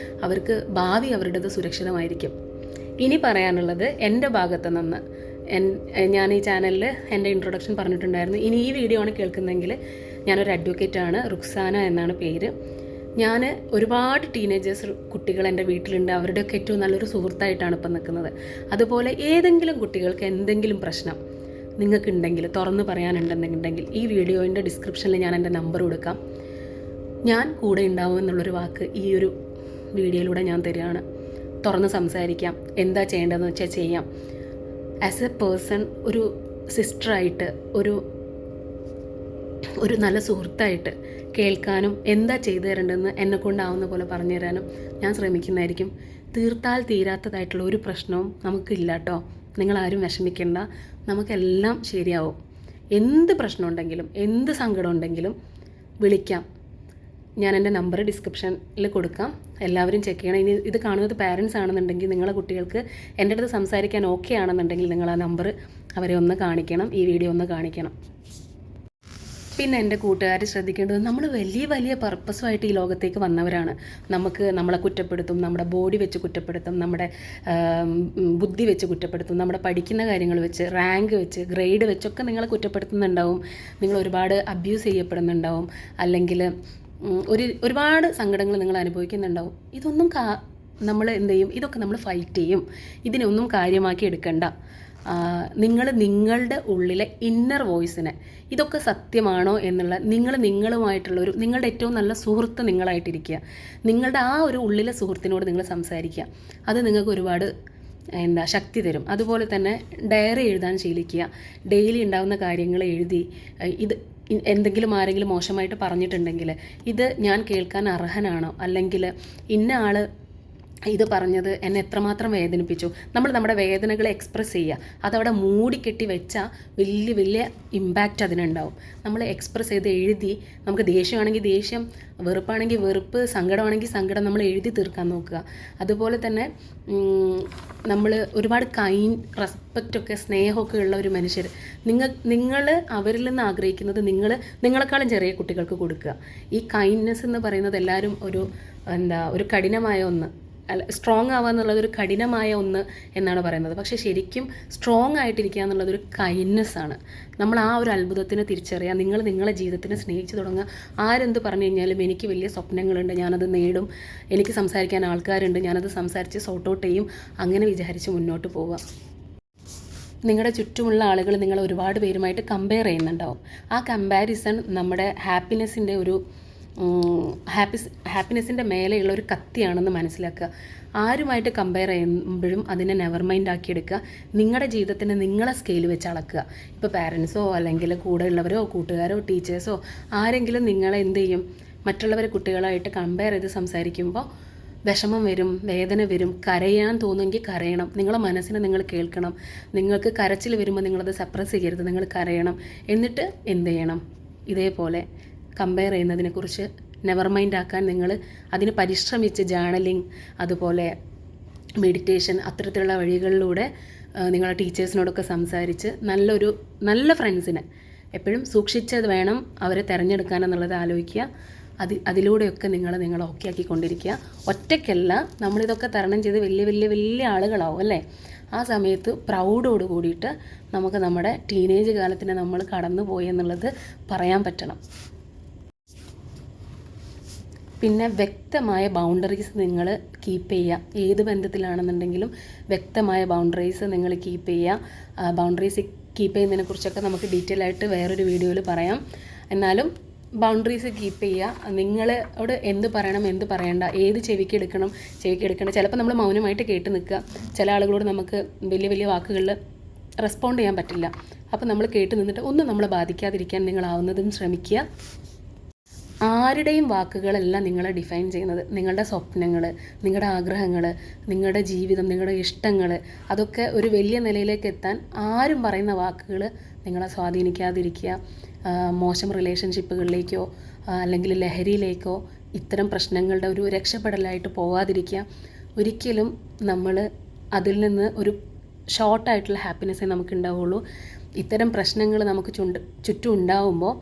അവർക്ക് ഭാവി അവരുടേത് സുരക്ഷിതമായിരിക്കും. ഇനി പറയാനുള്ളത് എൻ്റെ ഭാഗത്ത് നിന്ന്, ഞാൻ ഈ ചാനലിൽ എൻ്റെ ഇൻട്രൊഡക്ഷൻ പറഞ്ഞിട്ടുണ്ടായിരുന്നു. ഇനി ഈ വീഡിയോ ആണ് കേൾക്കുന്നതെങ്കിൽ, ഞാനൊരു അഡ്വക്കേറ്റാണ്, റുക്സാന എന്നാണ് പേര്. ഞാൻ ഒരുപാട് ടീനേജേഴ്സ് കുട്ടികൾ എൻ്റെ വീട്ടിലുണ്ട്. അവരുടെയൊക്കെ ഏറ്റവും നല്ലൊരു സുഹൃത്തായിട്ടാണ് ഇപ്പം നിൽക്കുന്നത്. അതുപോലെ ഏതെങ്കിലും കുട്ടികൾക്ക് എന്തെങ്കിലും പ്രശ്നം നിങ്ങൾക്കുണ്ടെങ്കിൽ, തുറന്ന് പറയാനുണ്ടെന്നുണ്ടെങ്കിൽ, ഈ വീഡിയോൻ്റെ ഡിസ്ക്രിപ്ഷനിൽ ഞാൻ എൻ്റെ നമ്പർ കൊടുക്കാം. ഞാൻ കൂടെ ഉണ്ടാവും എന്നുള്ളൊരു വാക്ക് ഈ ഒരു വീഡിയോയിലൂടെ ഞാൻ തരികയാണ്. തുറന്ന് സംസാരിക്കാം, എന്താ ചെയ്യേണ്ടതെന്ന് വെച്ചാൽ ചെയ്യാം. ആസ് എ പേഴ്സൺ, ഒരു സിസ്റ്ററായിട്ട്, ഒരു നല്ല സുഹൃത്തായിട്ട് കേൾക്കാനും എന്താ ചെയ്തു തരേണ്ടതെന്ന് എന്നെക്കൊണ്ടാവുന്ന പോലെ പറഞ്ഞു തരാനും ഞാൻ ശ്രമിക്കുന്നതായിരിക്കും. തീർത്താൽ തീരാത്തതായിട്ടുള്ള ഒരു പ്രശ്നവും നമുക്കില്ല കേട്ടോ. നിങ്ങളാരും വിഷമിക്കേണ്ട, നമുക്കെല്ലാം ശരിയാവും. എന്ത് പ്രശ്നം ഉണ്ടെങ്കിലും, എന്ത് സങ്കടം ഉണ്ടെങ്കിലും വിളിക്കാം. ഞാൻ എൻ്റെ നമ്പർ ഡിസ്ക്രിപ്ഷനിൽ കൊടുക്കാം, എല്ലാവരും ചെക്ക് ചെയ്യണം. ഇനി ഇത് കാണുന്നത് പാരൻസ് ആണെന്നുണ്ടെങ്കിൽ, നിങ്ങളെ കുട്ടികൾക്ക് എൻ്റെ അടുത്ത് സംസാരിക്കാൻ ഓക്കെ ആണെന്നുണ്ടെങ്കിൽ നിങ്ങൾ ആ നമ്പർ അവരെ ഒന്ന് കാണിക്കണം, ഈ വീഡിയോ ഒന്ന് കാണിക്കണം. പിന്നെ എൻ്റെ കൂട്ടുകാർ ശ്രദ്ധിക്കേണ്ടത്, നമ്മൾ വലിയ വലിയ പർപ്പസുമായിട്ട് ഈ ലോകത്തേക്ക് വന്നവരാണ്. നമ്മളെ കുറ്റപ്പെടുത്തും, നമ്മുടെ ബോഡി വെച്ച് കുറ്റപ്പെടുത്തും, നമ്മുടെ ബുദ്ധി വെച്ച് കുറ്റപ്പെടുത്തും, നമ്മുടെ പഠിക്കുന്ന കാര്യങ്ങൾ വെച്ച്, റാങ്ക് വെച്ച്, ഗ്രേഡ് വെച്ചൊക്കെ നിങ്ങളെ കുറ്റപ്പെടുത്തുന്നുണ്ടാവും. നിങ്ങൾ ഒരുപാട് അബ്യൂസ് ചെയ്യപ്പെടുന്നുണ്ടാവും, അല്ലെങ്കിൽ ഒരുപാട് സങ്കടങ്ങൾ നിങ്ങൾ അനുഭവിക്കുന്നുണ്ടാവും. ഇതൊന്നും നമ്മൾ എന്ത് ചെയ്യും? ഇതൊക്കെ നമ്മൾ ഫൈറ്റ് ചെയ്യും. ഇതിനൊന്നും കാര്യമാക്കി എടുക്കണ്ട. നിങ്ങളുടെ ഉള്ളിലെ ഇന്നർ വോയിസിനെ, ഇതൊക്കെ സത്യമാണോ എന്നുള്ള നിങ്ങളുമായിട്ടുള്ളൊരു, നിങ്ങളുടെ ഏറ്റവും നല്ല സുഹൃത്ത് നിങ്ങളായിട്ടിരിക്കുക. നിങ്ങളുടെ ആ ഒരു ഉള്ളിലെ സുഹൃത്തിനോട് നിങ്ങൾ സംസാരിക്കുക. അത് നിങ്ങൾക്ക് ഒരുപാട് ശക്തി തരും. അതുപോലെ തന്നെ ഡയറി എഴുതാൻ ശീലിക്കുക. ഡെയിലി ഉണ്ടാകുന്ന കാര്യങ്ങൾ എഴുതി, ഇത് ആരെങ്കിലും മോശമായിട്ട് പറഞ്ഞിട്ടുണ്ടെങ്കിൽ ഇത് ഞാൻ കേൾക്കാൻ അർഹനാണോ, അല്ലെങ്കിൽ ഇന്ന ആൾ ഇത് പറഞ്ഞത് എന്നെ എത്രമാത്രം വേദനിപ്പിച്ചു. നമ്മുടെ വേദനകളെ എക്സ്പ്രസ് ചെയ്യുക. അതവിടെ മൂടിക്കെട്ടി വെച്ചാൽ വലിയ ഇമ്പാക്റ്റ് അതിനുണ്ടാവും. നമ്മൾ എക്സ്പ്രസ് ചെയ്ത് എഴുതി, നമുക്ക് ദേഷ്യമാണെങ്കിൽ ദേഷ്യം, വെറുപ്പാണെങ്കിൽ വെറുപ്പ്, സങ്കടമാണെങ്കിൽ സങ്കടം നമ്മൾ എഴുതി തീർക്കാൻ നോക്കുക. അതുപോലെ തന്നെ നമ്മൾ ഒരുപാട് റെസ്പെക്റ്റൊക്കെ സ്നേഹമൊക്കെ ഉള്ള ഒരു മനുഷ്യർ, നിങ്ങൾ അവരിൽ നിന്ന് ആഗ്രഹിക്കുന്നത് നിങ്ങളെക്കാളും ചെറിയ കുട്ടികൾക്ക് കൊടുക്കുക. ഈ കൈൻഡ്നെസ് എന്ന് പറയുന്നത് എല്ലാവരും ഒരു കഠിനമായ ഒന്ന്, സ്ട്രോങ് ആവുക എന്നുള്ളത് ഒരു കഠിനമായ ഒന്ന് എന്നാണ് പറയുന്നത്. പക്ഷേ ശരിക്കും സ്ട്രോങ് ആയിട്ടിരിക്കുക എന്നുള്ളത് ഒരു കൈൻഡ്നെസ് ആണ്. നമ്മൾ ആ ഒരു അത്ഭുതത്തിനെ തിരിച്ചറിയുക. നിങ്ങളെ ജീവിതത്തിനെ സ്നേഹിച്ച് തുടങ്ങുക. ആരെന്ത് പറഞ്ഞു കഴിഞ്ഞാലും എനിക്ക് വലിയ സ്വപ്നങ്ങളുണ്ട്, ഞാനത് നേടും, എനിക്ക് സംസാരിക്കാൻ ആൾക്കാരുണ്ട്, ഞാനത് സംസാരിച്ച് സോർട്ട് ഔട്ട് ചെയ്യും, അങ്ങനെ വിചാരിച്ച് മുന്നോട്ട് പോവുക. നിങ്ങളുടെ ചുറ്റുമുള്ള ആളുകൾ നിങ്ങൾ ഒരുപാട് പേരുമായിട്ട് കമ്പയർ ചെയ്യുന്നുണ്ടാവും. ആ കമ്പാരിസൺ നമ്മുടെ ഹാപ്പിനെസ്സിൻ്റെ മേലെയുള്ള ഒരു കത്തിയാണെന്ന് മനസ്സിലാക്കുക. ആരുമായിട്ട് കമ്പയർ ചെയ്യുമ്പോഴും അതിനെ നെവർ മൈൻഡ് ആക്കിയെടുക്കുക. നിങ്ങളുടെ ജീവിതത്തിന് നിങ്ങളെ സ്കെയിൽ വെച്ച് അളക്കുക. ഇപ്പോൾ പാരൻസോ അല്ലെങ്കിൽ കൂടെ ഉള്ളവരോ കൂട്ടുകാരോ ടീച്ചേഴ്സോ ആരെങ്കിലും നിങ്ങളെ എന്ത് ചെയ്യും, മറ്റുള്ളവരെ കുട്ടികളായിട്ട് കമ്പയർ ചെയ്ത് സംസാരിക്കുമ്പോൾ വിഷമം വരും, വേദന വരും, കരയാൻ തോന്നുമെങ്കിൽ കരയണം. നിങ്ങളെ മനസ്സിനെ നിങ്ങൾ കേൾക്കണം. നിങ്ങൾക്ക് കരച്ചിൽ വരുമ്പോൾ നിങ്ങളത് സപ്രസ് ചെയ്യരുത്, നിങ്ങൾ കരയണം. എന്നിട്ട് എന്ത് ചെയ്യണം? ഇതേപോലെ കമ്പയർ ചെയ്യുന്നതിനെക്കുറിച്ച് നെവർ മൈൻഡ് ആക്കാൻ നിങ്ങൾ അതിന് പരിശ്രമിച്ച് ജേർണലിങ്, അതുപോലെ മെഡിറ്റേഷൻ, അത്തരത്തിലുള്ള വഴികളിലൂടെ നിങ്ങളെ ടീച്ചേഴ്സിനോടൊക്കെ സംസാരിച്ച് നല്ല ഫ്രണ്ട്സിനെ എപ്പോഴും സൂക്ഷിച്ചത് വേണം അവരെ തിരഞ്ഞെടുക്കാനെന്നുള്ളത് ആലോചിക്കുക. അതിലൂടെയൊക്കെ നിങ്ങൾ ഓക്കെ ആക്കിക്കൊണ്ടിരിക്കുക. ഒറ്റയ്ക്കല്ല, നമ്മളിതൊക്കെ തരണം ചെയ്ത് വലിയ ആളുകളാവും അല്ലേ? ആ സമയത്ത് പ്രൗഡോട് കൂടിയിട്ട് നമുക്ക് നമ്മുടെ ടീനേജ് കാലത്തിന് നമ്മൾ കടന്നു പോയി എന്നുള്ളത് പറയാൻ പറ്റണം. പിന്നെ വ്യക്തമായ ബൗണ്ടറീസ് നിങ്ങൾ കീപ്പ് ചെയ്യുക. ഏത് ബന്ധത്തിലാണെന്നുണ്ടെങ്കിലും വ്യക്തമായ ബൗണ്ടറീസ് നിങ്ങൾ കീപ്പ് ചെയ്യുക. ബൗണ്ടറീസ് കീപ്പ് ചെയ്യുന്നതിനെക്കുറിച്ചൊക്കെ നമുക്ക് ഡീറ്റെയിൽ ആയിട്ട് വേറൊരു വീഡിയോയിൽ പറയാം. എന്നാലും ബൗണ്ടറീസ് കീപ്പ് ചെയ്യുക. നിങ്ങളോട് എന്ത് പറയണം, എന്ത് പറയണ്ട, ഏത് ചെവിക്ക് എടുക്കണം. ചിലപ്പോൾ നമ്മൾ മൗനമായിട്ട് കേട്ട് നിൽക്കുക. ചില ആളുകളോട് നമുക്ക് വലിയ വാക്കുകളിൽ റെസ്പോണ്ട് ചെയ്യാൻ പറ്റില്ല. അപ്പോൾ നമ്മൾ കേട്ട് നിന്നിട്ട് ഒന്നും നമ്മളെ ബാധിക്കാതിരിക്കാൻ നിങ്ങളാവുന്നതും ശ്രമിക്കുക. ആരുടെയും വാക്കുകളല്ല നിങ്ങളെ ഡിഫൈൻ ചെയ്യുന്നത്. നിങ്ങളുടെ സ്വപ്നങ്ങൾ, നിങ്ങളുടെ ആഗ്രഹങ്ങൾ, നിങ്ങളുടെ ജീവിതം, നിങ്ങളുടെ ഇഷ്ടങ്ങൾ, അതൊക്കെ ഒരു വലിയ നിലയിലേക്ക് എത്താൻ ആരും പറയുന്ന വാക്കുകൾ നിങ്ങളെ സ്വാധീനിക്കാതിരിക്കുക. മോശം റിലേഷൻഷിപ്പുകളിലേക്കോ അല്ലെങ്കിൽ ലഹരിയിലേക്കോ ഇത്തരം പ്രശ്നങ്ങളുടെ ഒരു രക്ഷപ്പെടലായിട്ട് പോവാതിരിക്കുക. ഒരിക്കലും നമ്മൾ അതിൽ നിന്ന് ഒരു ഷോർട്ടായിട്ടുള്ള ഹാപ്പിനെസ്സേ നമുക്ക് ഉണ്ടാവുള്ളൂ. ഇത്തരം പ്രശ്നങ്ങൾ നമുക്ക് ചുറ്റും ഉണ്ടാവുമ്പോൾ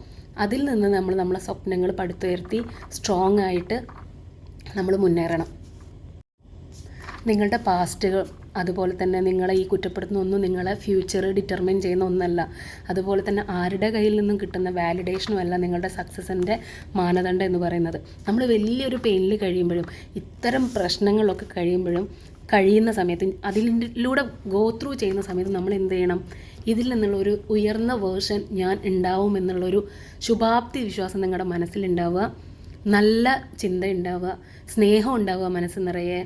അതിൽ നിന്ന് നമ്മളെ സ്വപ്നങ്ങൾ പടുത്തുയർത്തി സ്ട്രോങ് ആയിട്ട് നമ്മൾ മുന്നേറണം. നിങ്ങളുടെ പാസ്റ്റുകൾ, അതുപോലെ തന്നെ നിങ്ങളെ ഈ കുറ്റപ്പെടുത്തുന്ന ഒന്നും നിങ്ങളെ ഫ്യൂച്ചർ ഡിറ്റർമിൻ ചെയ്യുന്ന ഒന്നല്ല. അതുപോലെ തന്നെ ആരുടെ കയ്യിൽ നിന്നും കിട്ടുന്ന വാലിഡേഷനും അല്ല നിങ്ങളുടെ സക്സസിൻ്റെ മാനദണ്ഡം എന്ന് പറയുന്നത്. നമ്മൾ വലിയൊരു പെയിനിൽ കഴിയുമ്പോഴും ഇത്തരം പ്രശ്നങ്ങളൊക്കെ കഴിയുന്ന സമയത്ത്, അതിലൂടെ ഗോ ത്രൂ ചെയ്യുന്ന സമയത്ത് നമ്മൾ എന്ത് ചെയ്യണം? ഇതിൽ നിന്നുള്ളൊരു ഉയർന്ന വേർഷൻ ഞാൻ ഉണ്ടാവും എന്നുള്ളൊരു ശുഭാപ്തി വിശ്വാസം നിങ്ങളുടെ മനസ്സിലുണ്ടാവുക. നല്ല ചിന്ത ഉണ്ടാവുക, സ്നേഹം ഉണ്ടാവുക മനസ്സ് നിറയെ.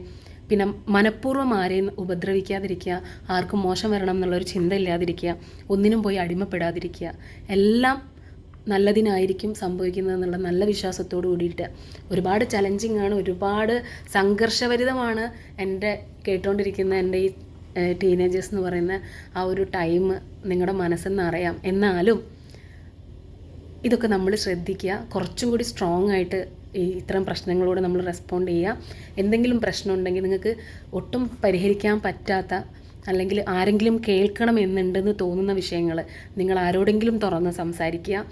പിന്നെ മനഃപൂർവ്വം ആരെയും ഉപദ്രവിക്കാതിരിക്കുക, ആർക്കും മോശം വരണം എന്നുള്ളൊരു ചിന്ത ഇല്ലാതിരിക്കുക, ഒന്നിനും പോയി അടിമപ്പെടാതിരിക്കുക. എല്ലാം നല്ലതിനായിരിക്കും സംഭവിക്കുന്നതെന്നുള്ള നല്ല വിശ്വാസത്തോടു കൂടിയിട്ട്. ഒരുപാട് ചലഞ്ചിങ് ആണ്, ഒരുപാട് സംഘർഷഭരിതമാണ് കേട്ടുകൊണ്ടിരിക്കുന്ന എൻ്റെ ഈ ടീനേജേഴ്സ് എന്ന് പറയുന്ന ആ ഒരു ടൈം. നിങ്ങളുടെ മനസ്സെന്ന് അറിയാം. എന്നാലും ഇതൊക്കെ നമ്മൾ ശ്രദ്ധിക്കുക. കുറച്ചും കൂടി സ്ട്രോങ് ആയിട്ട് ഇത്തരം പ്രശ്നങ്ങളോട് നമ്മൾ റെസ്പോണ്ട് ചെയ്യുക. എന്തെങ്കിലും പ്രശ്നം ഉണ്ടെങ്കിൽ നിങ്ങൾക്ക് ഒട്ടും പരിഹരിക്കാൻ പറ്റാത്ത, അല്ലെങ്കിൽ ആരെങ്കിലും കേൾക്കണമെന്നുണ്ടെന്ന് തോന്നുന്ന വിഷയങ്ങൾ നിങ്ങൾ ആരോടെങ്കിലും തുറന്ന് സംസാരിക്കുക.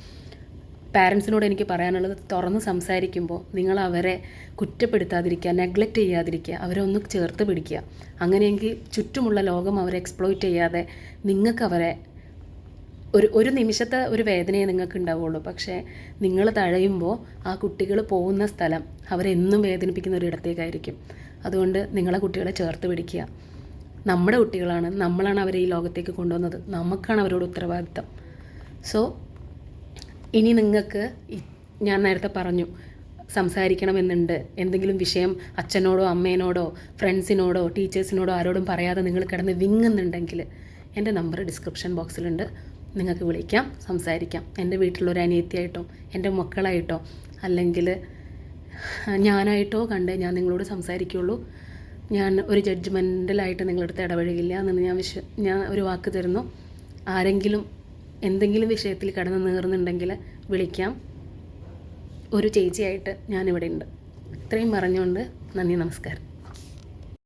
പാരൻസിനോട് എനിക്ക് പറയാനുള്ളത്, തുറന്ന് സംസാരിക്കുമ്പോൾ നിങ്ങൾ അവരെ കുറ്റപ്പെടുത്താതിരിക്കുക, നെഗ്ലക്റ്റ് ചെയ്യാതിരിക്കുക, അവരെ ഒന്ന് ചേർത്ത് പിടിക്കുക. അങ്ങനെയെങ്കിൽ ചുറ്റുമുള്ള ലോകം അവരെ എക്സ്പ്ലോയിറ്റ് ചെയ്യാതെ നിങ്ങൾക്ക് അവരെ ഒരു നിമിഷത്തെ ഒരു വേദനയെ നിങ്ങൾക്ക് ഉണ്ടാവുള്ളൂ. പക്ഷേ നിങ്ങൾ തഴയുമ്പോൾ ആ കുട്ടികൾ പോകുന്ന സ്ഥലം അവരെന്നും വേദനിപ്പിക്കുന്ന ഒരു ഇടത്തേക്കായിരിക്കും. അതുകൊണ്ട് നിങ്ങളെ കുട്ടികളെ ചേർത്ത് പിടിക്കുക. നമ്മുടെ കുട്ടികളാണ്, നമ്മളാണ് അവരെ ഈ ലോകത്തേക്ക് കൊണ്ടുവന്നത്, നമുക്കാണ് അവരോട് ഉത്തരവാദിത്തം. സോ ഇനി നിങ്ങൾക്ക്, ഞാൻ നേരത്തെ പറഞ്ഞു, സംസാരിക്കണമെന്നുണ്ട്, എന്തെങ്കിലും വിഷയം അച്ഛനോടോ അമ്മേനോടോ ഫ്രണ്ട്സിനോടോ ടീച്ചേഴ്സിനോടോ ആരോടും പറയാതെ നിങ്ങൾ കിടന്ന് വിങ്ങുന്നുണ്ടെങ്കിൽ എൻ്റെ നമ്പർ ഡിസ്ക്രിപ്ഷൻ ബോക്സിലുണ്ട്. നിങ്ങൾക്ക് വിളിക്കാം, സംസാരിക്കാം. എൻ്റെ വീട്ടിലൊരു അനിയത്തിയായിട്ടോ എൻ്റെ മക്കളായിട്ടോ അല്ലെങ്കിൽ ഞാനായിട്ടോ കണ്ട് ഞാൻ നിങ്ങളോട് സംസാരിക്കുകയുള്ളൂ. ഞാൻ ഒരു ജഡ്ജ്മെൻ്റലായിട്ട് നിങ്ങളടുത്ത് ഇടപഴകില്ല എന്ന് ഞാൻ ഒരു വാക്ക് തരുന്നു. ആരെങ്കിലും എന്തെങ്കിലും വിഷയത്തിൽ കടന്ന് നീറുന്നുണ്ടെങ്കിൽ വിളിക്കാം. ഒരു ചേച്ചിയായിട്ട് ഞാനിവിടെ ഉണ്ട്. ഇത്രയും പറഞ്ഞുകൊണ്ട് നന്ദി, നമസ്കാരം.